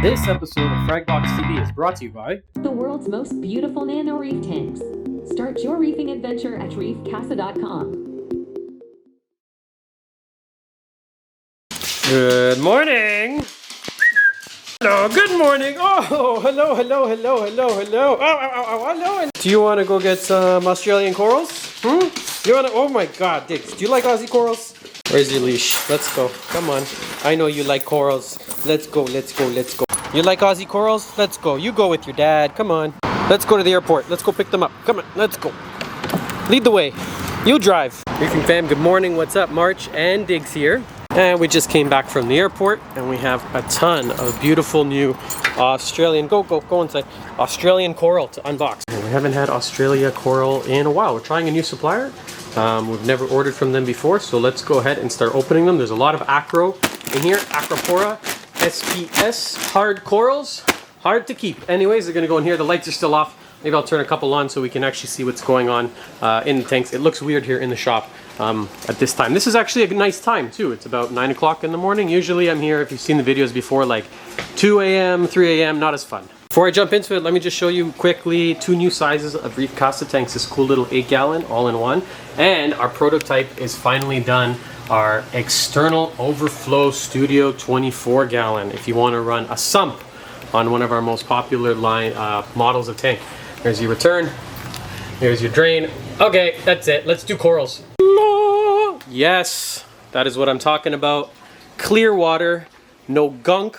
This episode of Fragbox TV is brought to you by the world's most beautiful nano reef tanks. Start your reefing adventure at reefcasa.com. Good morning! Hello, good morning! Oh, hello. Hello. Do you want to go get some Australian corals? You want to? Oh my god, Diggs, do you like Aussie corals? Where's your leash? Let's go. Come on. I know you like corals. Let's go. You like Aussie corals? Let's go. You go with your dad. Come on. Let's go to the airport. Let's go pick them up. Come on. Let's go. Lead the way. You drive. Reefing fam, good morning. What's up? March and Diggs here. And we just came back from the airport and we have a ton of beautiful new Australian, go inside, Australian coral to unbox. And we haven't had Australia coral in a while. We're trying a new supplier. We've never ordered from them before, so let's go ahead and start opening them. There's a lot of acro in here, Acropora, SPS, hard corals, hard to keep. Anyways, they're gonna go in here. The lights are still off. Maybe I'll turn a couple on so we can actually see what's going on in the tanks. It looks weird here in the shop at this time. This is actually a nice time too. It's about 9 o'clock in the morning. Usually I'm here, if you've seen the videos before, like 2 a.m., 3 a.m., not as fun. Before I jump into it, let me just show you quickly two new sizes of Reef Casa tanks. This cool little 8-gallon all-in-one. And our prototype is finally done. Our external overflow studio 24-gallon. If you want to run a sump on one of our most popular line models of tank. There's your return. Here's your drain. Okay, that's it. Let's do corals. Yes, that is what I'm talking about. Clear water, no gunk,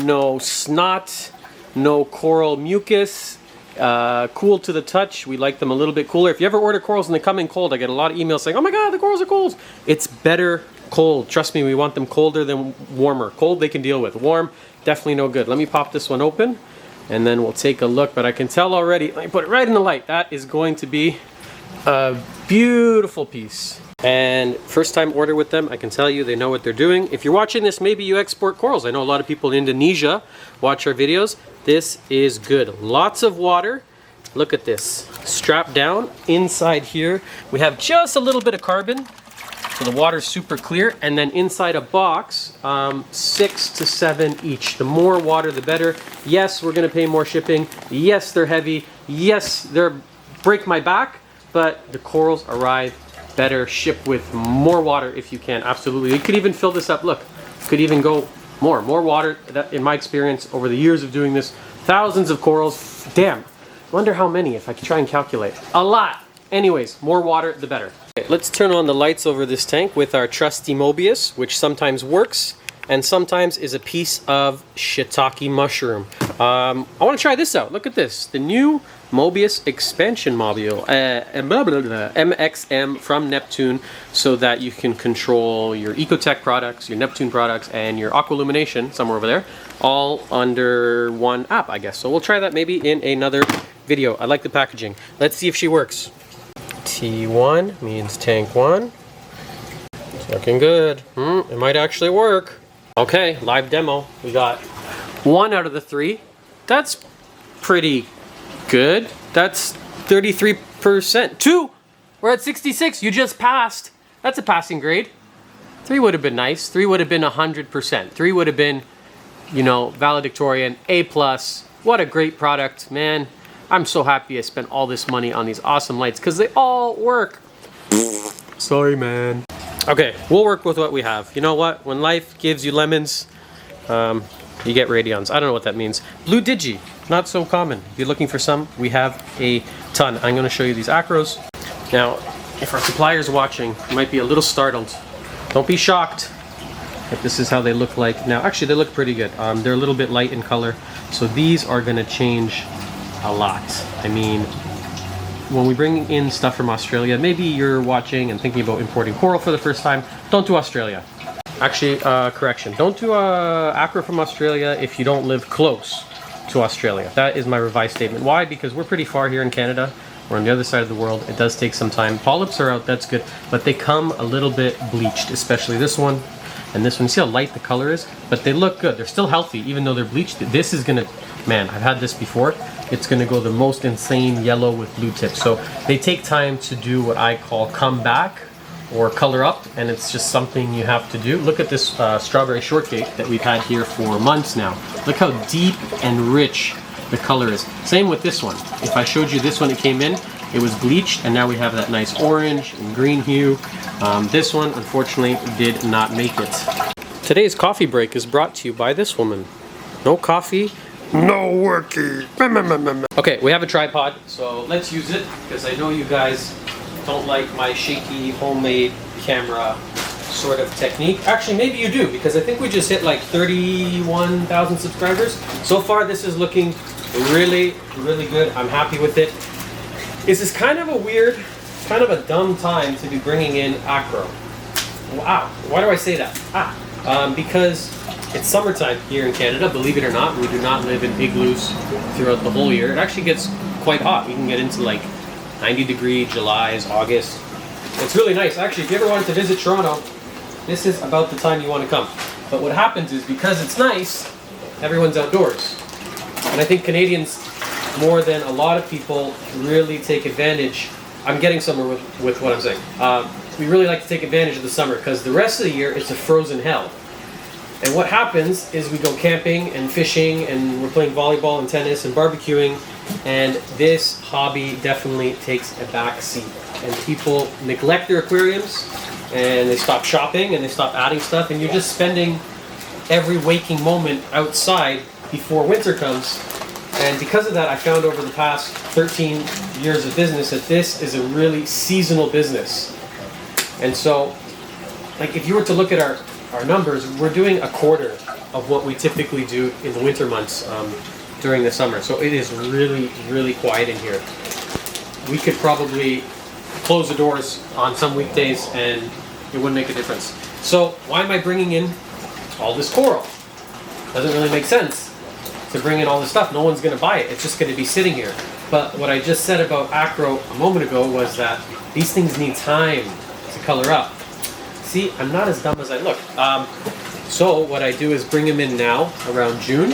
no snot, no coral mucus. Cool to the touch. We like them a little bit cooler. If you ever order corals and they come in cold, I get a lot of emails saying, oh my god, the corals are cold. It's better cold. Trust me, we want them colder than warmer. Cold they can deal with. Warm, definitely no good. Let me pop this one open and then we'll take a look. But I can tell already, let me put it right in the light. That is going to be a beautiful piece. And first time order with them, I can tell you they know what they're doing. If you're watching this, maybe you export corals. I know a lot of people in Indonesia watch our videos. This is good. Lots of water. Look at this. Strapped down inside here. We have just a little bit of carbon. So the water's super clear. And then inside a box, 6 to 7 each. The more water, the better. Yes, we're gonna pay more shipping. Yes, they're heavy. Yes, they're break my back, but the corals arrive better, ship with more water if you can. Absolutely. You could even fill this up. Look, could even go more water. That, in my experience over the years of doing this, thousands of corals. Damn, wonder how many if I could try and calculate. A lot. Anyways, more water the better. Okay, let's turn on the lights over this tank with our trusty Mobius, which sometimes works and sometimes is a piece of shiitake mushroom. I want to try this out. Look at this, the new Mobius expansion module, MXM from Neptune, so that you can control your Ecotech products, your Neptune products, and your Aqualumination, somewhere over there, all under one app, I guess. So we'll try that maybe in another video. I like the packaging. Let's see if she works. T1 means tank 1. It's looking good. It might actually work. Okay, live demo. We got 1 out of the 3. That's pretty good. That's 33%. 2! We're at 66. You just passed. That's a passing grade. 3 would have been nice. 3 would have been 100%. 3 would have been, you know, valedictorian, A+. What a great product, man. I'm so happy I spent all this money on these awesome lights because they all work. Sorry, man. Okay, we'll work with what we have. You know what? When life gives you lemons, you get radions. I don't know what that means. Blue Digi, not so common. If you're looking for some, we have a ton. I'm going to show you these acros. Now, if our supplier's watching, you might be a little startled. Don't be shocked if this is how they look like. Now, actually, they look pretty good. They're a little bit light in color, so these are going to change a lot. I mean, when we bring in stuff from Australia, maybe you're watching and thinking about importing coral for the first time, don't do Australia. Actually, correction, don't do acro from Australia if you don't live close to Australia. That is my revised statement. Why? Because we're pretty far here in Canada. We're on the other side of the world. It does take some time. Polyps are out, that's good, but they come a little bit bleached, especially this one and this one. See how light the color is? But they look good. They're still healthy, even though they're bleached. This is gonna, man, I've had this before. It's gonna go the most insane yellow with blue tips. So they take time to do what I call come back or color up, and it's just something you have to do. Look at this strawberry shortcake that we've had here for months now. Look how deep and rich the color is. Same with this one. If I showed you this one, it came in, it was bleached, and now we have that nice orange and green hue. This one, unfortunately, did not make it. Today's coffee break is brought to you by this woman. No coffee, no worky. Okay, we have a tripod, so let's use it, because I know you guys don't like my shaky homemade camera sort of technique. Actually, maybe you do, because I think we just hit like 31,000 subscribers. So far, this is looking really, really good. I'm happy with it. This is kind of a weird, kind of a dumb time to be bringing in Acro. Wow, why do I say that? Because it's summertime here in Canada, believe it or not. We do not live in igloos throughout the whole year. It actually gets quite hot. We can get into like 90-degree Julys, August. It's really nice. Actually, if you ever wanted to visit Toronto, this is about the time you want to come. But what happens is, because it's nice, everyone's outdoors. And I think Canadians, more than a lot of people, really take advantage. I'm getting somewhere with what I'm saying. We really like to take advantage of the summer, because the rest of the year, it's a frozen hell. And what happens is we go camping and fishing, and we're playing volleyball and tennis and barbecuing, and this hobby definitely takes a back seat. And people neglect their aquariums, and they stop shopping, and they stop adding stuff, and you're just spending every waking moment outside before winter comes. And because of that, I found over the past 13 years of business that this is a really seasonal business. And so, like, if you were to look at our numbers, we're doing a quarter of what we typically do in the winter months during the summer. So it is really, really quiet in here. We could probably close the doors on some weekdays and it wouldn't make a difference. So why am I bringing in all this coral? Doesn't really make sense to bring in all this stuff. No one's going to buy it. It's just going to be sitting here. But what I just said about Acro a moment ago was that these things need time to color up. See, I'm not as dumb as I look. So what I do is bring them in now around June,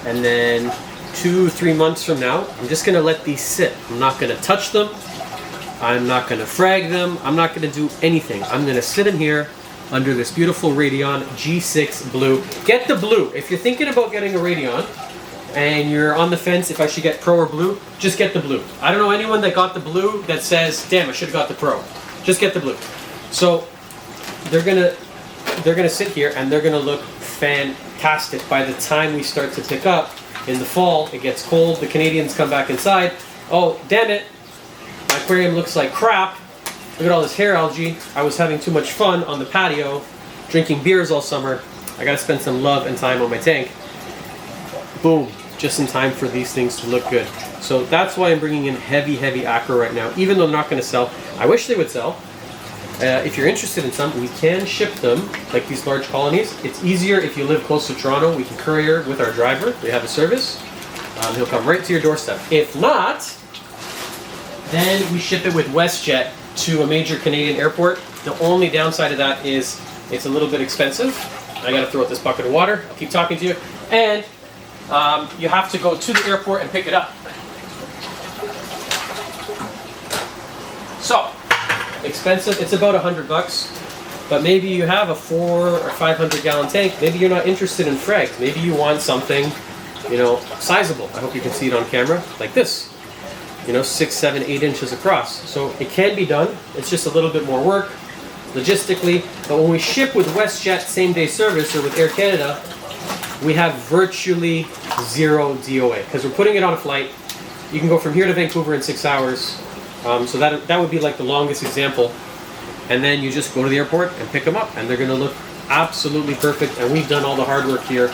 and then 2-3 months from now, I'm just going to let these sit. I'm not going to touch them. I'm not going to frag them. I'm not going to do anything. I'm going to sit in here under this beautiful Radion G6 blue. Get the blue. If you're thinking about getting a Radion and you're on the fence if I should get Pro or blue, just get the blue. I don't know anyone that got the blue that says, damn, I should have got the Pro. Just get the blue. So they're gonna sit here and they're gonna look fantastic. By the time we start to pick up in the fall, it gets cold, the Canadians come back inside. Oh, damn it, my aquarium looks like crap. Look at all this hair algae. I was having too much fun on the patio, drinking beers all summer. I gotta spend some love and time on my tank. Boom, just in time for these things to look good. So that's why I'm bringing in heavy, heavy Acro right now, even though they're not gonna sell. I wish they would sell. If you're interested in some, we can ship them, like these large colonies. It's easier if you live close to Toronto. We can courier with our driver. We have a service. He'll come right to your doorstep. If not, then we ship it with WestJet to a major Canadian airport. The only downside of that is it's a little bit expensive. I gotta throw out this bucket of water. I'll keep talking to you. And you have to go to the airport and pick it up. So, expensive. It's about $100, but maybe you have a 400 or 500 gallon tank. Maybe you're not interested in frags. Maybe you want something, you know, sizable. I hope you can see it on camera, like this. You know, 6, 7, 8 inches across. So it can be done. It's just a little bit more work, logistically. But when we ship with WestJet same-day service or with Air Canada, we have virtually zero DOA because we're putting it on a flight. You can go from here to Vancouver in 6 hours. So that would be like the longest example. And then you just go to the airport and pick them up, and they're going to look absolutely perfect. And we've done all the hard work here,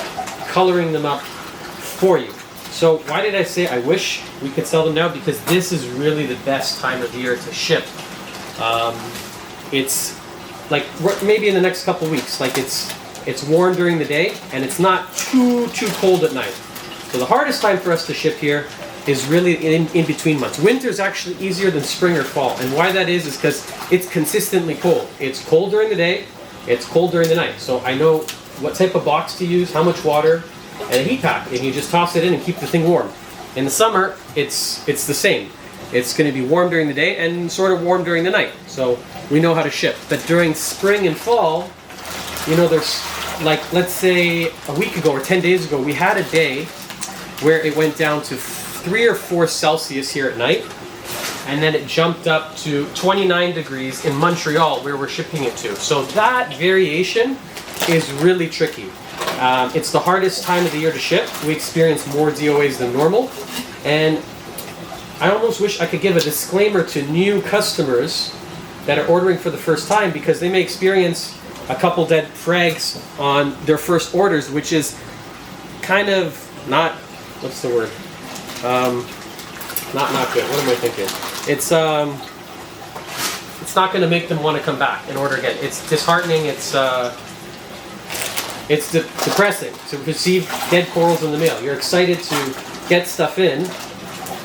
coloring them up for you. So why did I say I wish we could sell them now? Because this is really the best time of year to ship. It's like maybe in the next couple weeks. Like it's warm during the day, and it's not too cold at night. So the hardest time for us to ship here is really in between months. Winter is actually easier than spring or fall. And why that is because it's consistently cold. It's cold during the day, it's cold during the night. So I know what type of box to use, how much water, and a heat pack. And you just toss it in and keep the thing warm. In the summer, it's the same. It's going to be warm during the day and sort of warm during the night. So we know how to ship. But during spring and fall, you know, there's like, let's say a week ago or 10 days ago, we had a day where it went down to 3 or 4 Celsius here at night. And then it jumped up to 29 degrees in Montreal where we're shipping it to. So that variation is really tricky. It's the hardest time of the year to ship. We experience more DOAs than normal. And I almost wish I could give a disclaimer to new customers that are ordering for the first time, because they may experience a couple dead frags on their first orders, which is kind of not, what's the word? Not good. What am I thinking? It's not going to make them want to come back and order again. It's disheartening. It's depressing to receive dead corals in the mail. You're excited to get stuff in,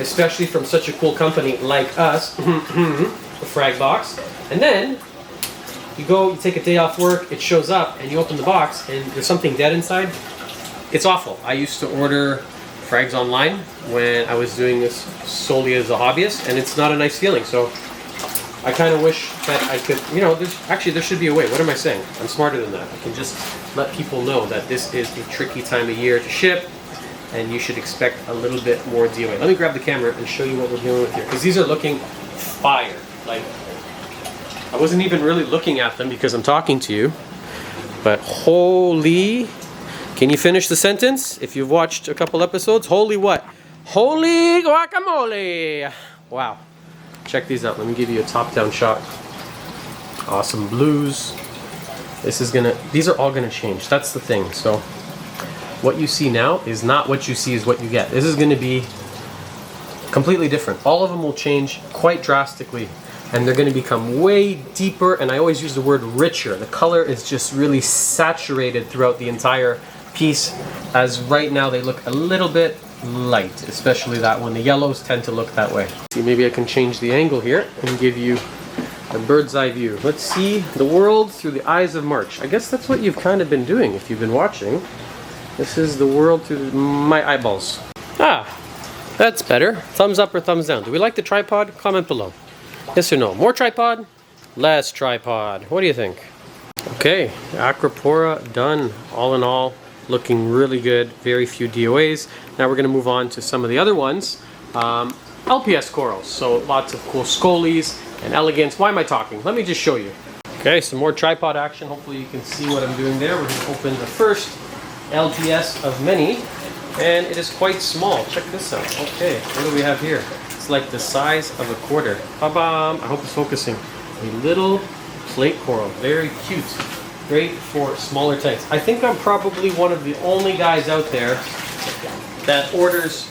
especially from such a cool company like us, the Frag Box, and then you go, you take a day off work, it shows up, and you open the box, and there's something dead inside. It's awful. I used to order frags online when I was doing this solely as a hobbyist, and it's not a nice feeling. So I kind of wish that I could, you know, there should be a way. What am I saying? I'm smarter than that. I can just let people know that this is a tricky time of year to ship, and you should expect a little bit more DOA. Let me grab the camera and show you what we're dealing with here, because these are looking fire. Like, I wasn't even really looking at them because I'm talking to you, but holy, can you finish the sentence? If you've watched a couple episodes, holy what? Holy guacamole! Wow. Check these out. Let me give you a top-down shot. Awesome blues. These are all gonna change. That's the thing. So what you see now is not what you see is what you get. This is gonna be completely different. All of them will change quite drastically, and they're gonna become way deeper, and I always use the word richer. The color is just really saturated throughout the entire piece, as right now they look a little bit light, especially that one. The yellows tend to look that way. See, maybe I can change the angle here and give you a bird's eye view. Let's see the world through the eyes of March. I guess that's what you've kind of been doing if you've been watching. This is the world through my eyeballs. Ah, that's better. Thumbs up or thumbs down. Do we like the tripod? Comment below. Yes or no? More tripod? Less tripod. What do you think? Okay, Acropora done. All in all, looking really good. Very few DOAs. Now we're going to move on to some of the other ones. LPS corals. So lots of cool scolies and elegance. Why am I talking? Let me just show you. Okay, some more tripod action. Hopefully you can see what I'm doing there. We're going to open the first LPS of many, and it is quite small. Check this out. Okay, what do we have here? It's like the size of a quarter. Ba-bam! I hope it's focusing. A little plate coral. Very cute. Great for smaller tanks. I think I'm probably one of the only guys out there that orders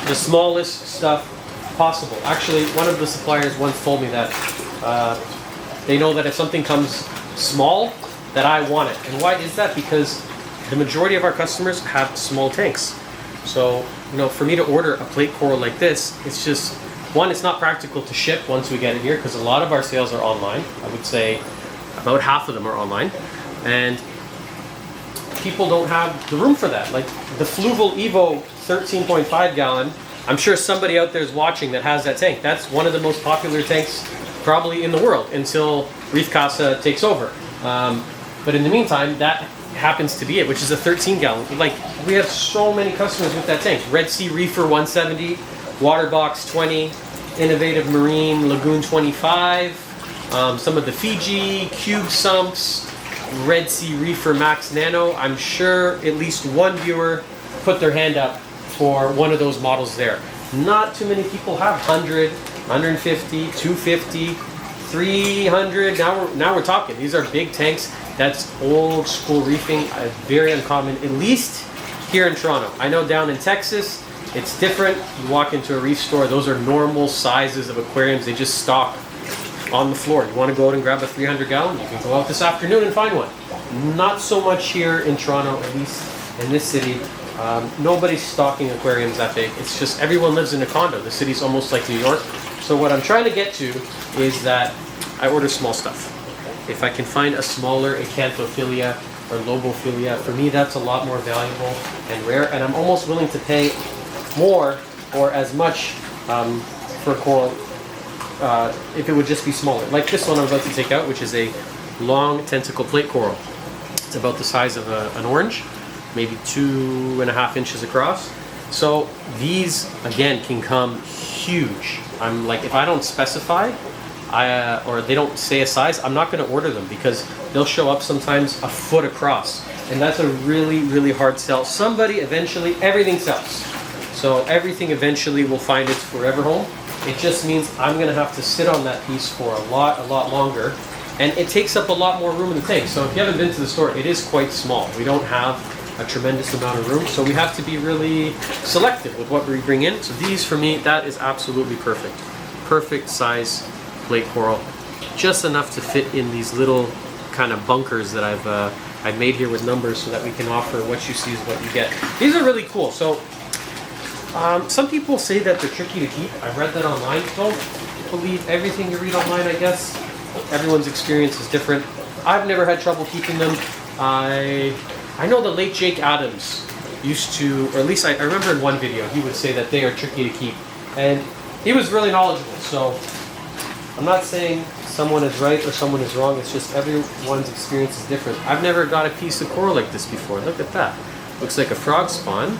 the smallest stuff possible. Actually, one of the suppliers once told me that they know that if something comes small, that I want it. And why is that? Because the majority of our customers have small tanks. So, you know, for me to order a plate coral like this, it's just, one, it's not practical to ship once we get it here, because a lot of our sales are online. I would say about half of them are online. And people don't have the room for that. Like the Fluval Evo 13.5 gallon, I'm sure somebody out there is watching that has that tank. That's one of the most popular tanks probably in the world until Reef Casa takes over. But in the meantime, that happens to be it, which is a 13 gallon. Like, we have so many customers with that tank. Red Sea Reefer 170, Waterbox 20, Innovative Marine Lagoon 25, some of the Fiji, Cube Sumps, Red Sea Reefer Max Nano. I'm sure at least one viewer put their hand up for one of those models there. Not too many people have 100, 150, 250, 300. Now we're talking. These are big tanks. That's old school reefing, very uncommon, at least here in Toronto. I know down in Texas, it's different. You walk into a reef store, those are normal sizes of aquariums. They just stock on the floor. You want to go out and grab a 300 gallon? You can go out this afternoon and find one. Not so much here in Toronto, at least in this city. Nobody's stocking aquariums that big. It's just everyone lives in a condo. The city's almost like New York. So what I'm trying to get to is that I order small stuff. If I can find a smaller Acanthophilia or Lobophilia, for me that's a lot more valuable and rare, and I'm almost willing to pay more or as much for a coral if it would just be smaller. Like this one I'm about to take out, which is a long tentacle plate coral. It's about the size of an orange, maybe 2.5 inches across. So these, again, can come huge. I'm like, if I don't specify, or they don't say a size, I'm not going to order them because they'll show up sometimes a foot across. And that's a really, really hard sell. Somebody eventually, everything sells. So everything eventually will find its forever home. It just means I'm going to have to sit on that piece for a lot longer. And it takes up a lot more room in the tank. So if you haven't been to the store, it is quite small. We don't have a tremendous amount of room, so we have to be really selective with what we bring in. So these, for me, that is absolutely perfect. Perfect size plate coral. Just enough to fit in these little kind of bunkers that I've made here with numbers so that we can offer what you see is what you get. These are really cool. So some people say that they're tricky to keep. I read that online. Don't believe everything you read online, I guess. Everyone's experience is different. I've never had trouble keeping them. I know the late Jake Adams used to, or at least I remember in one video, he would say that they are tricky to keep. And he was really knowledgeable. So I'm not saying someone is right or someone is wrong. It's just everyone's experience is different. I've never got a piece of coral like this before. Look at that. Looks like a frog spawn,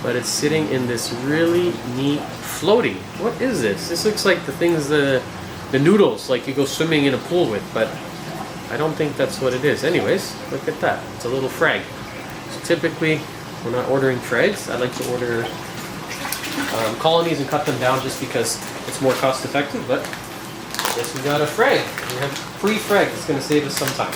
but it's sitting in this really neat floaty. What is this? This looks like the things, the noodles, like you go swimming in a pool with, but I don't think that's what it is. Anyways, look at that. It's a little frag. So typically, we're not ordering frags. I like to order colonies and cut them down just because it's more cost effective, but I guess we got a frag. We have free frag. It's going to save us some time.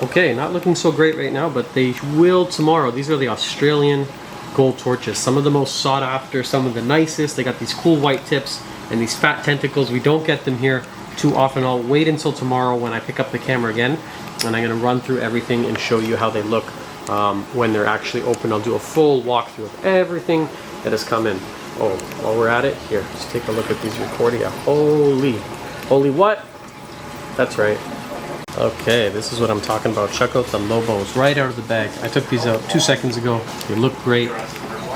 Okay, not looking so great right now, but they will tomorrow. These are the Australian gold torches. Some of the most sought after, some of the nicest. They got these cool white tips and these fat tentacles. We don't get them here too often. I'll wait until tomorrow when I pick up the camera again, and I'm going to run through everything and show you how they look when they're actually open. I'll do a full walkthrough of everything that has come in. Oh, while we're at it, here, just take a look at these Recordia. Holy what? That's right. Okay, this is what I'm talking about. Check out the Lobos right out of the bag. I took these out 2 seconds ago. They look great.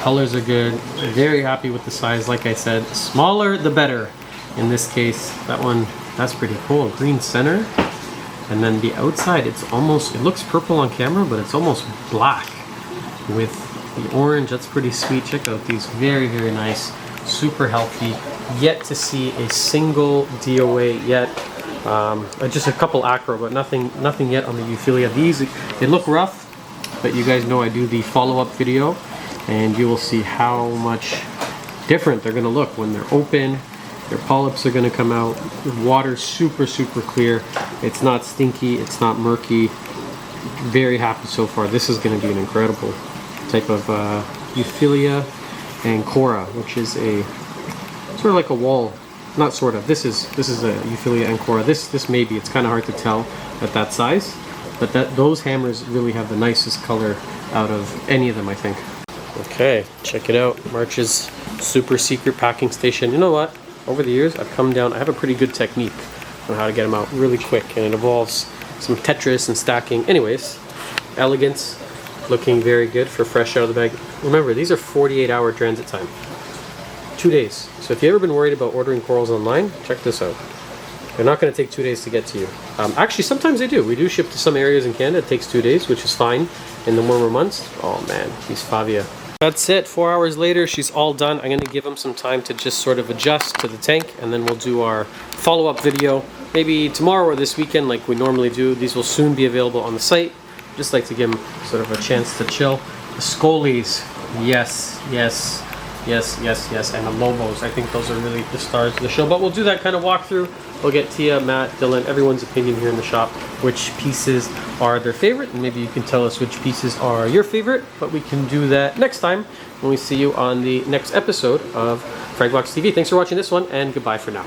Colors are good. Very happy with the size. Like I said, smaller the better. In this case, that one, that's pretty cool. Green center. And then the outside, it's almost, it looks purple on camera, but it's almost black with the orange. That's pretty sweet. Check out these. Very, very nice. Super healthy. Yet to see a single DOA yet. Just a couple acro, but nothing yet on the Euphilia. These, they look rough, but you guys know I do the follow-up video, and you will see how much different they're going to look when they're open. Their polyps are going to come out. The water's super clear. It's not stinky. It's not murky. Very happy so far. This is going to be an incredible type of Euphilia and Cora, which is a sort of like a wall. Not sort of. This is a Euphilia and Cora. This may be. It's kind of hard to tell at that size, but those hammers really have the nicest color out of any of them, I think. Okay, check it out. March's super secret packing station. You know what? Over the years, I've come down. I have a pretty good technique on how to get them out really quick, and it involves some Tetris and stacking. Anyways, elegance, looking very good for fresh out of the bag. Remember, these are 48-hour transit time. 2 days. So if you've ever been worried about ordering corals online, check this out. They're not going to take 2 days to get to you. Actually, sometimes they do. We do ship to some areas in Canada. It takes 2 days, which is fine in the warmer months. Oh man, these Favia. That's it. 4 hours later, she's all done. I'm going to give them some time to just sort of adjust to the tank, and then we'll do our follow-up video maybe tomorrow or this weekend like we normally do. These will soon be available on the site. Just like to give them sort of a chance to chill. The Scolies, yes, and the Lobos. I think those are really the stars of the show. But we'll do that kind of walkthrough. We'll get Tia, Matt, Dylan, everyone's opinion here in the shop, which pieces are their favorite, and maybe you can tell us which pieces are your favorite, but we can do that next time when we see you on the next episode of Fragbox TV. Thanks for watching this one, and goodbye for now.